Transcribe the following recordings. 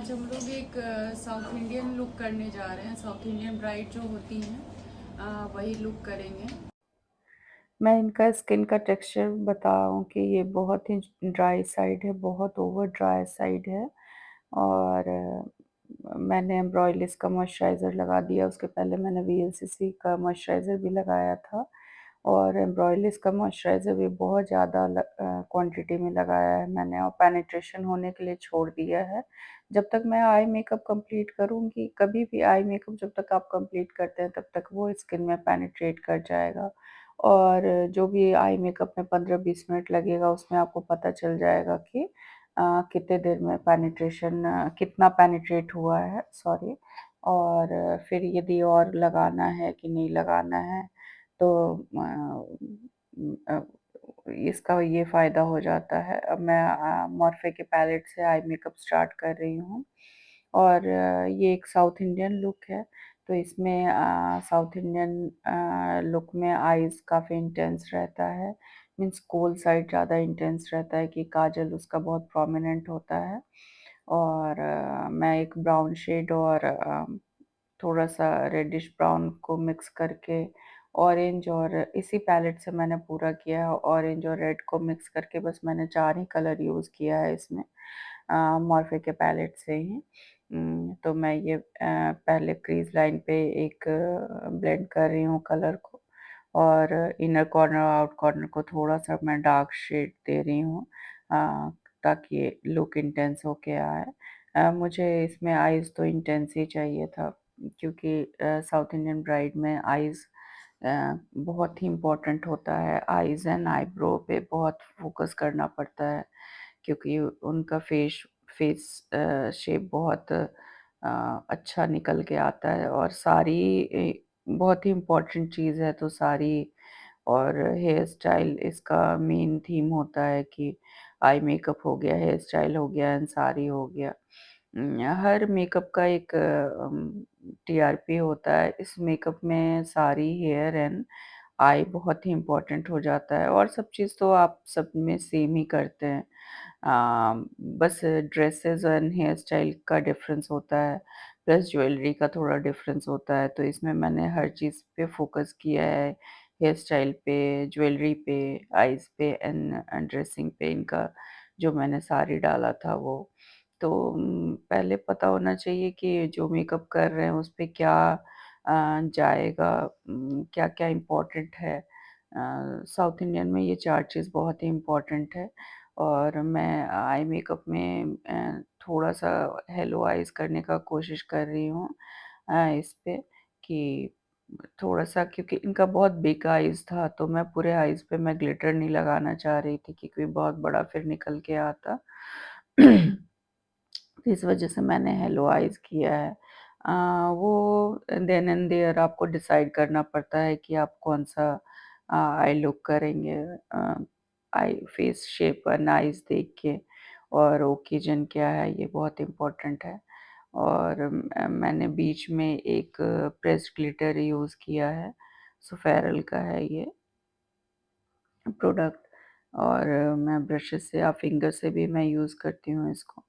आज हम लोग एक साउथ इंडियन लुक करने जा रहे हैं। साउथ इंडियन ब्राइड जो होती हैं वही लुक करेंगे। मैं इनका स्किन का टेक्सचर बताऊँ कि ये बहुत ही ड्राई साइड है, बहुत ओवर ड्राई साइड है और मैंने एम्ब्रॉयलिस का मॉइस्चराइज़र लगा दिया, उसके पहले मैंने वीएलसीसी का मॉइस्चराइज़र भी लगाया था और एम्ब्रॉयलिस का मॉइस्चराइज़र भी बहुत ज़्यादा क्वांटिटी में लगाया है मैंने और पेनिट्रेशन होने के लिए छोड़ दिया है। जब तक मैं आई मेकअप कंप्लीट करूँगी, कभी भी आई मेकअप जब तक आप कंप्लीट करते हैं, तब तक वो स्किन में पेनिट्रेट कर जाएगा और जो भी आई मेकअप में 15-20 मिनट लगेगा, उसमें आपको पता चल जाएगा कि कितने देर में पेनिट्रेशन कितना पेनिट्रेट हुआ है, सॉरी। और फिर यदि और लगाना है कि नहीं लगाना है, तो अ, इसका ये फ़ायदा हो जाता है। अब मैं मॉर्फे के पैलेट से आई मेकअप स्टार्ट कर रही हूँ और ये एक साउथ इंडियन लुक है, तो इसमें साउथ इंडियन लुक में आईज़ काफ़ी इंटेंस रहता है, मीन्स कोल साइड ज़्यादा इंटेंस रहता है कि काजल उसका बहुत प्रोमिनेंट होता है और मैं एक ब्राउन शेड और थोड़ा-सा रेडिश ब्राउन को मिक्स करके ऑरेंज और इसी पैलेट से मैंने पूरा किया है, ऑरेंज और रेड को मिक्स करके बस मैंने 4 ही कलर यूज़ किया है इसमें मॉर्फे के पैलेट से ही। तो मैं ये पहले क्रीज़ लाइन पे एक ब्लेंड कर रही हूँ कलर को और इनर कॉर्नर, आउट कॉर्नर को थोड़ा-सा मैं डार्क शेड दे रही हूँ अ, ताकि लुक इंटेंस होके आए। मुझे इसमें आइज़ तो इंटेंस ही चाहिए था क्योंकि साउथ इंडियन ब्राइड में आइज़ बहुत ही इम्पोर्टेंट होता है। आइज़ एंड आईब्रो पे बहुत फ़ोकस करना पड़ता है क्योंकि उनका फेस शेप बहुत अच्छा निकल के आता है और साड़ी बहुत ही इम्पोर्टेंट चीज़ है, तो साड़ी और हेयर स्टाइल इसका मेन थीम होता है कि आई मेकअप हो गया, हेयर स्टाइल हो गया एंड साड़ी हो गया। हर मेकअप का एक टीआरपी होता है, इस मेकअप में साड़ी, हेयर एंड आई बहुत ही इम्पोर्टेंट हो जाता है और सब चीज़ तो आप सब में सेम ही करते हैं। बस ड्रेसेस एंड हेयर स्टाइल का डिफरेंस होता है, प्लस ज्वेलरी का थोड़ा डिफरेंस होता है, तो इसमें मैंने हर चीज़ पे फ़ोकस किया है, हेयर स्टाइल पे, ज्वेलरी पे, आइज़ पे एंड ड्रेसिंग पे इनका जो मैंने साड़ी डाला था वो। तो पहले पता होना चाहिए कि जो मेकअप कर रहे हैं उस पे क्या जाएगा, क्या-क्या इम्पोर्टेंट है। साउथ इंडियन में ये 4 चीज़ बहुत ही इम्पोर्टेंट है और मैं आई मेकअप में थोड़ा-सा हैलो आइज़ करने का कोशिश कर रही हूँ इस पे कि थोड़ा-सा क्योंकि इनका बहुत बिग आइज़ था, तो मैं पूरे आइज़ पे मैं ग्लिटर नहीं लगाना चाह रही थी क्योंकि बहुत बड़ा फिर निकल के आता। इस वजह से मैंने हेलो आइज़ किया है। वो देन एंड देयर आपको डिसाइड करना पड़ता है कि आप कौन-सा आई लुक करेंगे I face shape and eyes देख के और ओकेजन क्या है ये बहुत इम्पोर्टेंट है। और मैंने बीच में एक प्रेस्ड ग्लिटर यूज़ किया है, सुफेरल का है ये प्रोडक्ट और मैं ब्रशेज़ से या फिंगर से भी मैं यूज़ करती हूँ इसको।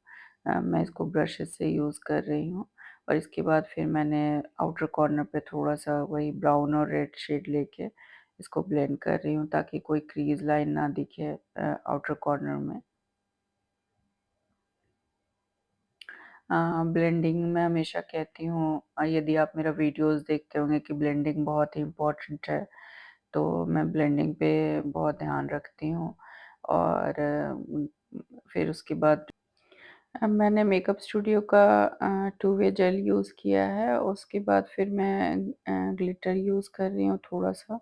मैं इसको ब्रशेज़ से यूज़ कर रही हूँ और इसके बाद फिर मैंने आउटर कॉर्नर पे थोड़ा-सा वही ब्राउन और रेड शेड लेके इसको ब्लेंड कर रही हूँ ताकि कोई क्रीज़ लाइन ना दिखे आउटर कॉर्नर में। ब्लेंडिंग मैं हमेशा कहती हूँ यदि आप मेरा वीडियोज़ देखते होंगे कि ब्लेंडिंग बहुत ही इम्पोर्टेंट है, तो मैं ब्लेंडिंग पे बहुत ध्यान रखती हूँ और फिर उसके बाद मैंने मेकअप स्टूडियो का टू वे जेल यूज़ किया है, उसके बाद फिर मैं ग्लिटर यूज़ कर रही हूँ थोड़ा-सा।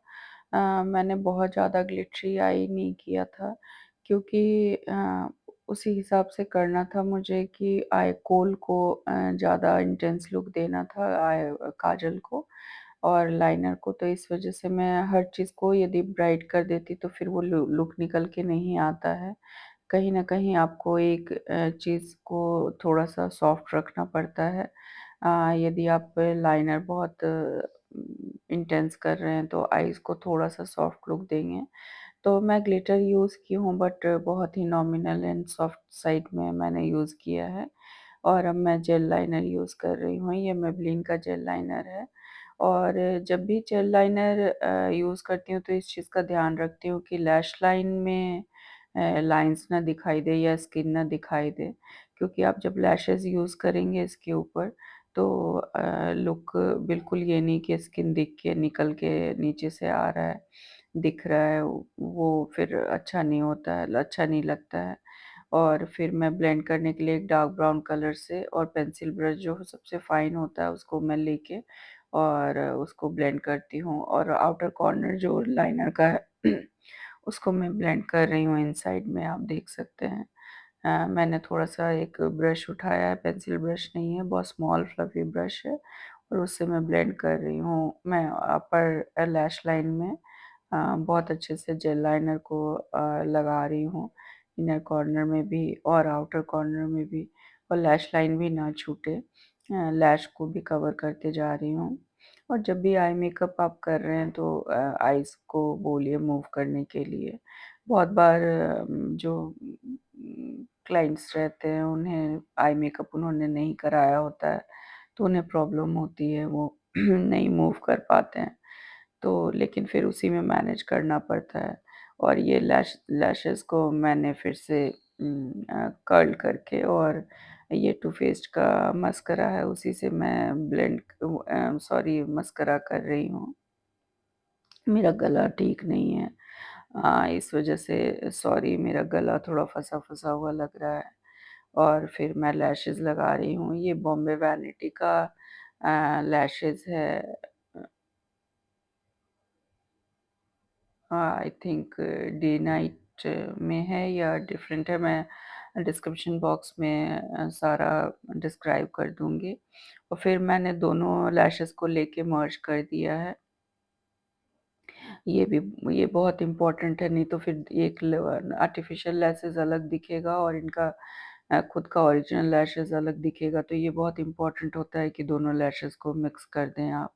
मैंने बहुत ज़्यादा ग्लिटरी आई नहीं किया था क्योंकि उसी हिसाब से करना था मुझे कि आई कोल को ज़्यादा इंटेंस लुक देना था काजल को और लाइनर को, तो इस वज़ह से मैं हर चीज़ को यदि ब्राइट कर देती तो फिर वो लुक निकल के नहीं आता है। कहीं न कहीं आपको एक चीज़ को थोड़ा-सा सॉफ्ट रखना पड़ता है। यदि आप लाइनर बहुत इंटेंस कर रहे हैं तो आइज़ को थोड़ा-सा सॉफ्ट लुक देंगे। तो मैं ग्लिटर यूज़ की हूँ बट बहुत ही नॉमिनल एंड सॉफ्ट साइड में मैंने यूज़ किया है और अब मैं जेल लाइनर यूज़ कर रही हूँ, ये मेबेलिन का जेल लाइनर है। और जब भी जेल लाइनर यूज़ करती हूँ तो इस चीज़ का ध्यान रखती हूँ कि लैश लाइन में लाइन्स ना दिखाई दे या स्किन ना दिखाई दे, क्योंकि आप जब लैशेज़ यूज़ करेंगे इसके ऊपर तो लुक बिल्कुल ये नहीं कि स्किन दिख के निकल के नीचे से आ रहा है, दिख रहा है, वो फिर अच्छा नहीं होता है, अच्छा नहीं लगता है। और फिर मैं ब्लेंड करने के लिए एक डार्क ब्राउन कलर से और पेंसिल ब्रश जो सबसे फाइन होता है उसको मैं लेके और उसको ब्लेंड करती हूँ, और आउटर कॉर्नर जो लाइनर का है उसको मैं ब्लेंड कर रही हूँ इनसाइड में, आप देख सकते हैं। मैंने थोड़ा-सा एक ब्रश उठाया है, पेंसिल ब्रश नहीं है, बहुत स्मॉल फ्लफ़ी ब्रश है और उससे मैं ब्लेंड कर रही हूँ। मैं अपर लैश लाइन में बहुत अच्छे से जेल लाइनर को लगा रही हूँ, इनर कॉर्नर में भी और आउटर कॉर्नर में भी, और लैश लाइन भी ना छूटे। लैश को भी कवर करते जा रही हूँ। और जब भी आई मेकअप आप कर रहे हैं तो आइज़ को बोलिए मूव करने के लिए। बहुत बार जो क्लाइंट्स रहते हैं उन्हें आई मेकअप उन्होंने नहीं कराया होता है, तो उन्हें प्रॉब्लम होती है, वो नहीं मूव कर पाते हैं। तो लेकिन फिर उसी में मैनेज करना पड़ता है। और ये लैशेज़ को मैंने फिर से कर्ल करके, और ये टू फेस्ड का मस्करा है, उसी से मैं सॉरी मस्करा कर रही हूँ। मेरा गला ठीक नहीं है। इस वज़ह से सॉरी, मेरा गला थोड़ा फँसा-फँसा हुआ लग रहा है। और फिर मैं लैशेज़ लगा रही हूँ। ये बॉम्बे वैनिटी का लैशेज़ है। आई थिंक डे नाइट में है या डिफरेंट है, मैं डिस्क्रिप्शन बॉक्स में सारा डिस्क्राइब कर दूँगी। और फिर मैंने दोनों लैशेज़ को लेके मर्ज कर दिया है। ये बहुत इम्पोर्टेंट है, नहीं तो फिर एक आर्टिफ़िशियल लैशेज़ अलग दिखेगा और इनका खुद का ओरिजिनल लैशेज़ अलग दिखेगा, तो ये बहुत इम्पोर्टेंट होता है कि दोनों लैशेज़ को मिक्स कर दें आप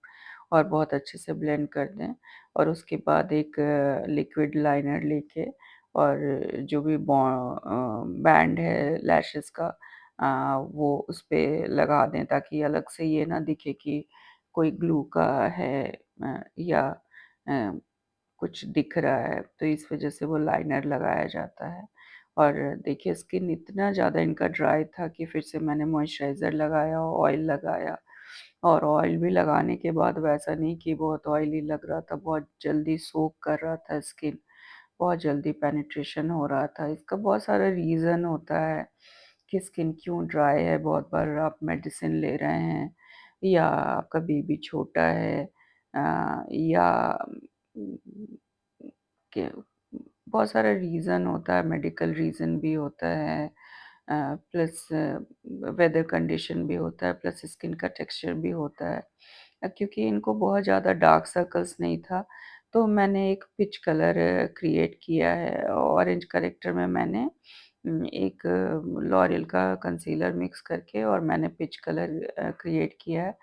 और बहुत अच्छे से ब्लेंड कर दें। और उसके बाद एक लिक्विड लाइनर लेके और जो भी बैंड है लैशेज़ का वो उसपे लगा दें, ताकि अलग से ये ना दिखे कि कोई ग्लू का है या अ, कुछ दिख रहा है, तो इस वज़ह से वो लाइनर लगाया जाता है। और देखिए स्किन इतना ज़्यादा इनका ड्राई था कि फिर से मैंने मॉइस्चराइज़र लगाया, ऑयल लगाया, और ऑयल भी लगाने के बाद वैसा नहीं कि बहुत ऑयली लग रहा था, बहुत जल्दी सोक कर रहा था स्किन, बहुत जल्दी पेनिट्रेशन हो रहा था। इसका बहुत सारा रीज़न होता है कि स्किन क्यों ड्राई है, बहुत बार आप मेडिसिन ले रहे हैं या आपका बेबी छोटा है या उम, के बहुत सारा रीज़न होता है, मेडिकल रीज़न भी होता है, प्लस वेदर कंडीशन भी होता है, प्लस स्किन का टेक्सचर भी होता है। क्योंकि इनको बहुत ज़्यादा डार्क सर्कल्स नहीं था, तो मैंने एक पिच कलर क्रिएट किया है। ऑरेंज करेक्टर में मैंने एक लॉरियल का कंसीलर मिक्स करके और मैंने पिच कलर क्रिएट किया है।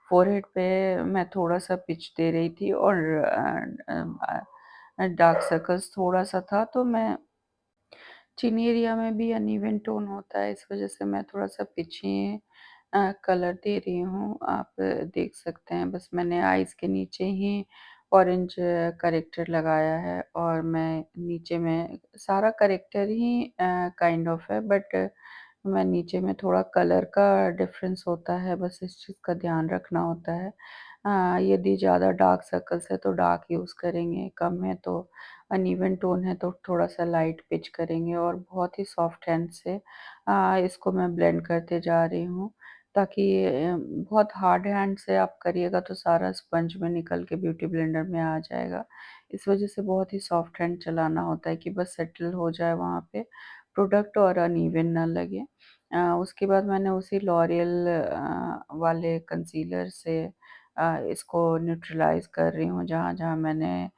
फ़ोरहेड पे मैं थोड़ा-सा पिच दे रही थी और डार्क सर्कल्स थोड़ा-सा था, तो मैं चिन एरिया में भी अनइवन टोन होता है, इस वज़ह से मैं थोड़ा-सा पीछे कलर दे रही हूँ। आप देख सकते हैं, बस मैंने आइज़ के नीचे ही ऑरेंज करेक्टर लगाया है और मैं नीचे में सारा करेक्टर ही काइंड ऑफ है, बट मैं नीचे में थोड़ा कलर का डिफ़रेंस होता है, बस इस चीज़ का ध्यान रखना होता है। यदि ज़्यादा डार्क सर्कल्स है तो डार्क यूज़ करेंगे, कम है तो अनइवन टोन है तो थोड़ा-सा लाइट पिच करेंगे, और बहुत ही सॉफ्ट हैंड से इसको मैं ब्लेंड करते जा रही हूँ, ताकि बहुत हार्ड हैंड से आप करिएगा तो सारा स्पंज में निकल के ब्यूटी ब्लेंडर में आ जाएगा। इस वज़ह से बहुत ही सॉफ्ट हैंड चलाना होता है कि बस सेटल हो जाए वहाँ पे प्रोडक्ट और अनइवन ना लगे। उसके बाद मैंने उसी लॉरियल वाले कंसीलर से इसको न्यूट्रलाइज़ कर रही हूँ जहाँ-जहाँ मैंने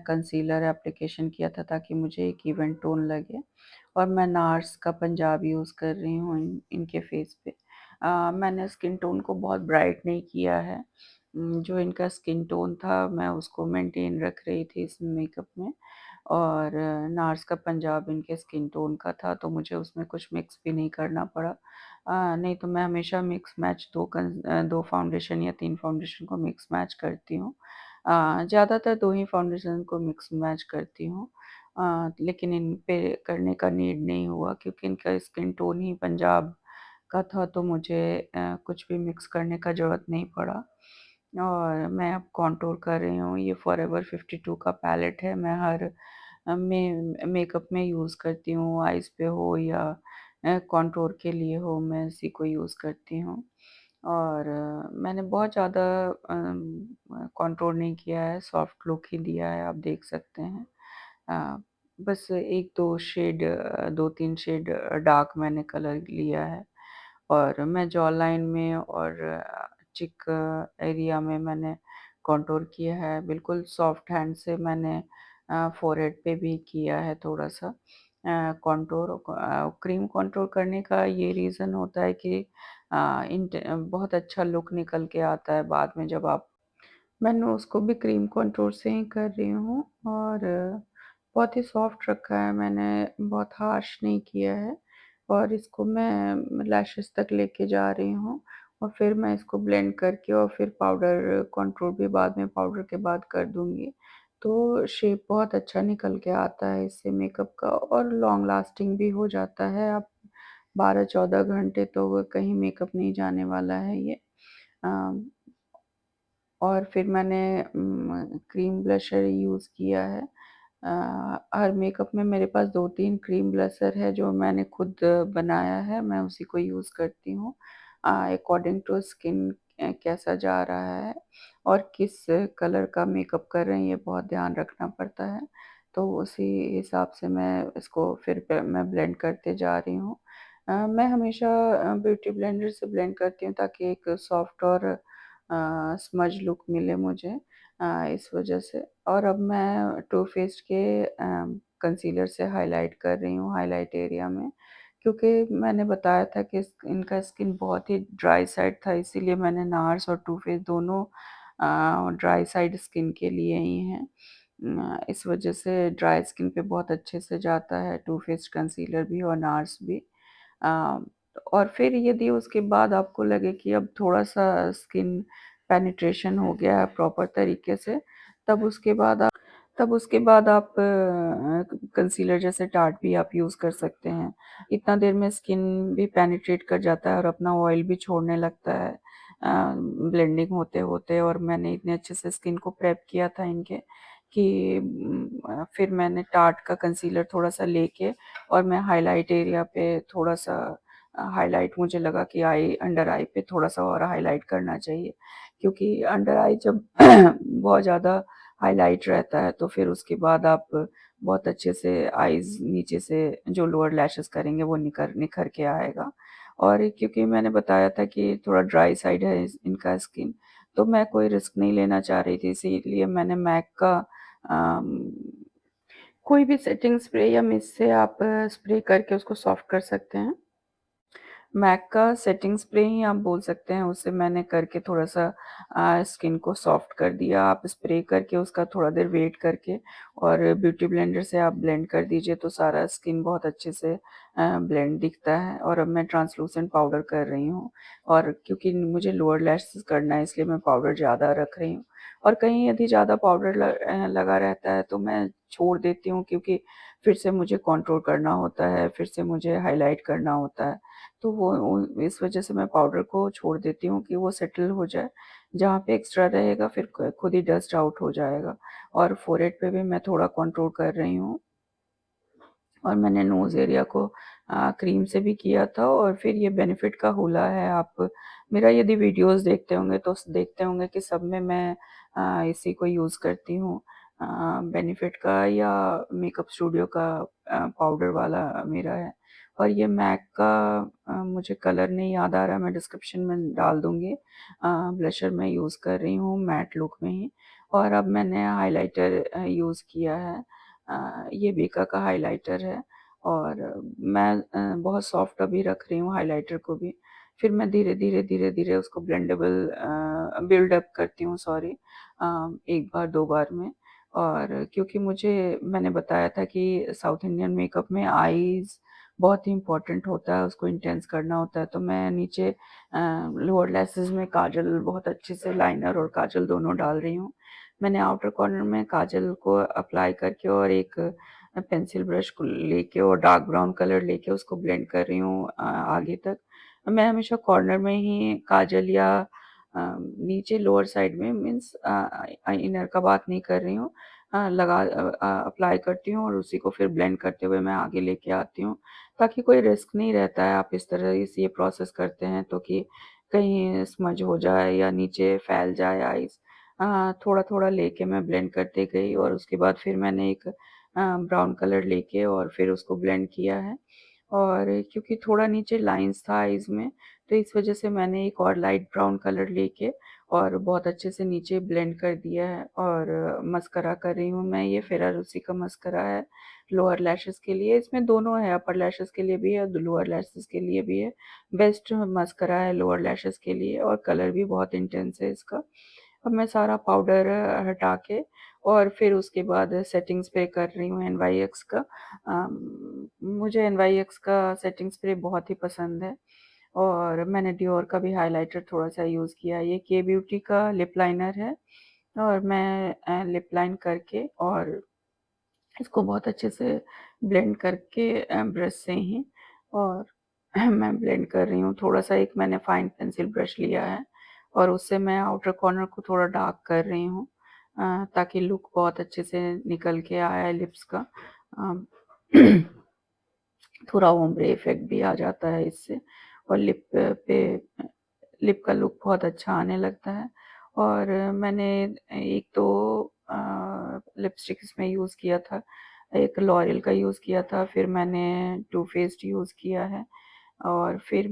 कंसीलर एप्लीकेशन किया था, ताकि मुझे एक इवन टोन लगे। और मैं नार्स का पंजाब यूज़ कर रही हूँ इनके फेस पे। मैंने स्किन टोन को बहुत ब्राइट नहीं किया है। जो इनका स्किन टोन था मैं उसको मेंटेन रख रही थी इस मेकअप में। और नार्स का पंजाब इनके स्किन टोन का था, तो मुझे उसमें कुछ मिक्स भी नहीं करना पड़ा। नहीं तो मैं हमेशा मिक्स मैच 2 फाउंडेशन या 3 फाउंडेशन को मिक्स मैच करती हूँ। ज़्यादातर 2 ही फाउंडेशन को मिक्स मैच करती हूँ। लेकिन इन पे करने का नीड नहीं हुआ क्योंकि इनका स्किन टोन ही पंजाब का था, तो मुझे कुछ भी मिक्स करने का ज़रूरत नहीं पड़ा। और मैं अब कॉन्टूर कर रही हूँ। ये फॉरएवर 52 का पैलेट है। मैं हर मेकअप में यूज़ करती हूँ, आइज़ पे हो या कॉन्टूर के लिए हो, मैं इसी को यूज़ करती हूँ। और मैंने बहुत ज़्यादा कॉन्टूर नहीं किया है, सॉफ्ट लुक ही दिया है, आप देख सकते हैं। अ, बस 1-2 शेड 2-3 शेड डार्क मैंने कलर लिया है। और मैं जॉ लाइन में और चिक एरिया में मैंने कॉन्टूर किया है। बिल्कुल सॉफ्ट हैंड से मैंने फ़ोरहेड पे भी किया है थोड़ा-सा कॉन्टूर। क्रीम कॉन्टूर करने का ये रीज़न होता है कि बहुत अच्छा लुक निकल के आता है बाद में जब आप मैंने उसको भी क्रीम कॉन्टूर से ही कर रही हूँ और बहुत ही सॉफ्ट रखा है मैंने, बहुत हार्श नहीं किया है। और इसको मैं लैशेज़ तक लेके जा रही हूँ और फिर मैं इसको ब्लेंड करके और फिर पाउडर कॉन्टूर भी बाद में पाउडर के बाद कर दूँगी। तो शेप बहुत अच्छा निकल के आता है इससे मेकअप का और लॉन्ग लास्टिंग भी हो जाता है। आप 12-14 घंटे तो वो कहीं मेकअप नहीं जाने वाला है ये। अ और फिर मैंने क्रीम ब्लशर यूज़ किया है। हर मेकअप में मेरे पास 2-3 क्रीम ब्लशर है जो मैंने खुद बनाया है, मैं उसी को यूज़ करती हूँ। अकॉर्डिंग टू स्किन कैसा जा रहा है और किस कलर का मेकअप कर रहे हैं, ये बहुत ध्यान रखना पड़ता है। तो उसी हिसाब से मैं इसको फिर मैं ब्लेंड करते जा रही हूँ। मैं हमेशा ब्यूटी ब्लेंडर से ब्लेंड करती हूँ ताकि एक सॉफ्ट और स्मज लुक मिले मुझे इस वजह से। और अब मैं टू फेस के कंसीलर से हाइलाइट कर रही हूँ हाइलाइट एरिया में, क्योंकि मैंने बताया था कि इनका स्किन बहुत ही ड्राई साइड था, इसीलिए मैंने नार्स और टू फेस दोनों ड्राई साइड स्किन के लिए ही हैं। इस वजह से ड्राई स्किन पे बहुत अच्छे से जाता है टू फेस कंसीलर भी और नार्स भी। अ, और फिर यदि उसके बाद आपको लगे कि अब थोड़ा-सा स्किन पेनिट्रेशन हो गया है प्रॉपर तरीके से, तब उसके बाद आप कंसीलर जैसे टार्ट भी आप यूज़ कर सकते हैं। इतना देर में स्किन भी पेनिट्रेट कर जाता है और अपना ऑयल भी छोड़ने लगता है ब्लेंडिंग होते-होते। और मैंने इतने अच्छे से स्किन को प्रेप किया था इनके कि फिर मैंने टार्ट का कंसीलर थोड़ा-सा लेके और मैं हाइलाइट एरिया पे थोड़ा-सा हाइलाइट मुझे लगा कि अंडर आई पे थोड़ा-सा और हाइलाइट करना चाहिए, क्योंकि अंडर आई जब बहुत ज़्यादा हाइलाइट रहता है तो फिर उसके बाद आप बहुत अच्छे से आईज़ नीचे से जो लोअर लैशेज़ करेंगे वो निखर निखर के आएगा। और क्योंकि मैंने बताया था कि थोड़ा ड्राई साइड है इनका स्किन, तो मैं कोई रिस्क नहीं लेना चाह रही थी, इसीलिए मैंने मैक का अम, कोई भी सेटिंग स्प्रे या मिस्ट से आप स्प्रे करके उसको सॉफ्ट कर सकते हैं। मैक का सेटिंग स्प्रे ही आप बोल सकते हैं, उससे मैंने करके थोड़ा-सा स्किन को सॉफ्ट कर दिया। आप स्प्रे करके उसका थोड़ा देर वेट करके और ब्यूटी ब्लेंडर से आप ब्लेंड कर दीजिए तो सारा स्किन बहुत अच्छे से ब्लेंड दिखता है। और अब मैं ट्रांसलूसेंट पाउडर कर रही हूँ और क्योंकि मुझे लोअर लैशेज़ करना है इसलिए मैं पाउडर ज़्यादा रख रही हूँ। और कहीं यदि ज़्यादा पाउडर लगा रहता है तो मैं छोड़ देती हूँ, क्योंकि फिर से मुझे कंट्रोल करना होता है, फिर से मुझे हाइलाइट करना होता है। तो वो इस वज़ह से मैं पाउडर को छोड़ देती हूँ कि वो सेटल हो जाए। जहाँ पे एक्स्ट्रा रहेगा फिर खुद ही डस्ट आउट हो जाएगा। और फोrehead पे भी मैं थोड़ा कंट्रोल कर रही हूँ। और मैंने नोज़ एरिया को क्रीम से भी किया था। और फिर ये बेनिफिट का होला है, आप मेरा यदि वीडियोज़ देखते होंगे तो देखते होंगे कि सब में मैं इसी को यूज़ करती हूँ। बेनिफिट का या मेकअप स्टूडियो का पाउडर वाला मेरा है। और ये मैक का मुझे कलर नहीं याद आ रहा, मैं डिस्क्रिप्शन में डाल दूँगी। ब्लशर मैं यूज़ कर रही हूँ मैट लुक में ही। और अब मैंने हाइलाइटर यूज़ किया है। ये बीका का हाइलाइटर है और मैं बहुत सॉफ्ट अभी रख रही हूँ हाइलाइटर को भी। फिर मैं धीरे-धीरे उसको बिल्ड अप करती हूँ, सॉरी 1 बार 2 बार में। और क्योंकि मैंने बताया था कि साउथ इंडियन मेकअप में आईज़ बहुत ही इम्पोर्टेंट होता है, उसको इंटेंस करना होता है, तो मैं नीचे लोअर लैशेज़ में काजल बहुत अच्छे से, लाइनर और काजल दोनों डाल रही हूँ। मैंने आउटर कॉर्नर में काजल को अप्लाई करके और एक पेंसिल ब्रश को लेके और डार्क ब्राउन कलर लेके उसको ब्लेंड कर रही हूँ आगे तक। मैं हमेशा कॉर्नर में ही काजल या नीचे लोअर साइड में, मीन्स इनर का बात नहीं कर रही हूँ, अप्लाई करती हूँ और उसी को फिर ब्लेंड करते हुए मैं आगे लेके आती हूँ, ताकि कोई रिस्क नहीं रहता है। आप इस तरह से ये प्रोसेस करते हैं तो कि कहीं स्मज हो जाए या नीचे फैल जाए आइज़। थोड़ा-थोड़ा लेके मैं ब्लेंड करते गई और उसके बाद फिर मैंने एक ब्राउन कलर लेके और फिर उसको ब्लेंड किया है। और क्योंकि थोड़ा नीचे लाइन्स था आइज़ में, तो इस वज़ह से मैंने एक और लाइट ब्राउन कलर लेके और बहुत अच्छे से नीचे ब्लेंड कर दिया है। और मस्करा कर रही हूँ मैं, ये फेरारूसी का मस्करा है लोअर लैशेज़ के लिए। इसमें दोनों है, अपर लैशेज़ के लिए भी है, लोअर लैशेज़ के लिए भी है। बेस्ट मस्करा है लोअर लैशेज़ के लिए और कलर भी बहुत इंटेंस है इसका। अब मैं सारा पाउडर हटा के और फिर उसके बाद सेटिंग स्प्रे कर रही हूँ एनवाईएक्स का। मुझे एनवाईएक्स का सेटिंग स्प्रे बहुत ही पसंद है और मैंने डियोर का भी हाइलाइटर थोड़ा-सा यूज़ किया है। ये के ब्यूटी का लिप लाइनर है और मैं लिप लाइन करके और इसको बहुत अच्छे से ब्लेंड करके ब्रश से ही और मैं ब्लेंड कर रही हूँ। थोड़ा-सा एक मैंने फाइन पेंसिल ब्रश लिया है और उससे मैं आउटर कॉर्नर को थोड़ा डार्क कर रही हूँ ताकि लुक बहुत अच्छे से निकल के आए लिप्स का। अ, थोड़ा ओम्ब्रे इफ़ेक्ट भी आ जाता है इससे और पे लिप का लुक बहुत अच्छा आने लगता है। और मैंने एक तो लिपस्टिक इसमें यूज़ किया था, एक लॉरियल का यूज़ किया था, फिर मैंने टू फेस्ड यूज़ किया है और फिर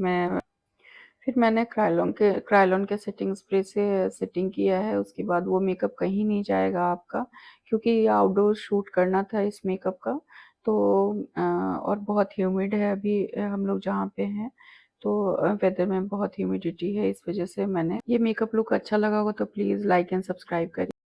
मैंने क्रायोलॉन के सेटिंग स्प्रे से सेटिंग किया है। उसके बाद वो मेकअप कहीं नहीं जाएगा आपका, क्योंकि आउटडोर शूट करना था इस मेकअप का। तो और बहुत ह्यूमिड है अभी हम लोग जहाँ पे हैं, तो वेदर में बहुत ह्यूमिडिटी है, इस वज़ह से मैंने ये मेकअप लुक अच्छा लगा हो तो प्लीज़ लाइक एंड सब्सक्राइब करिए।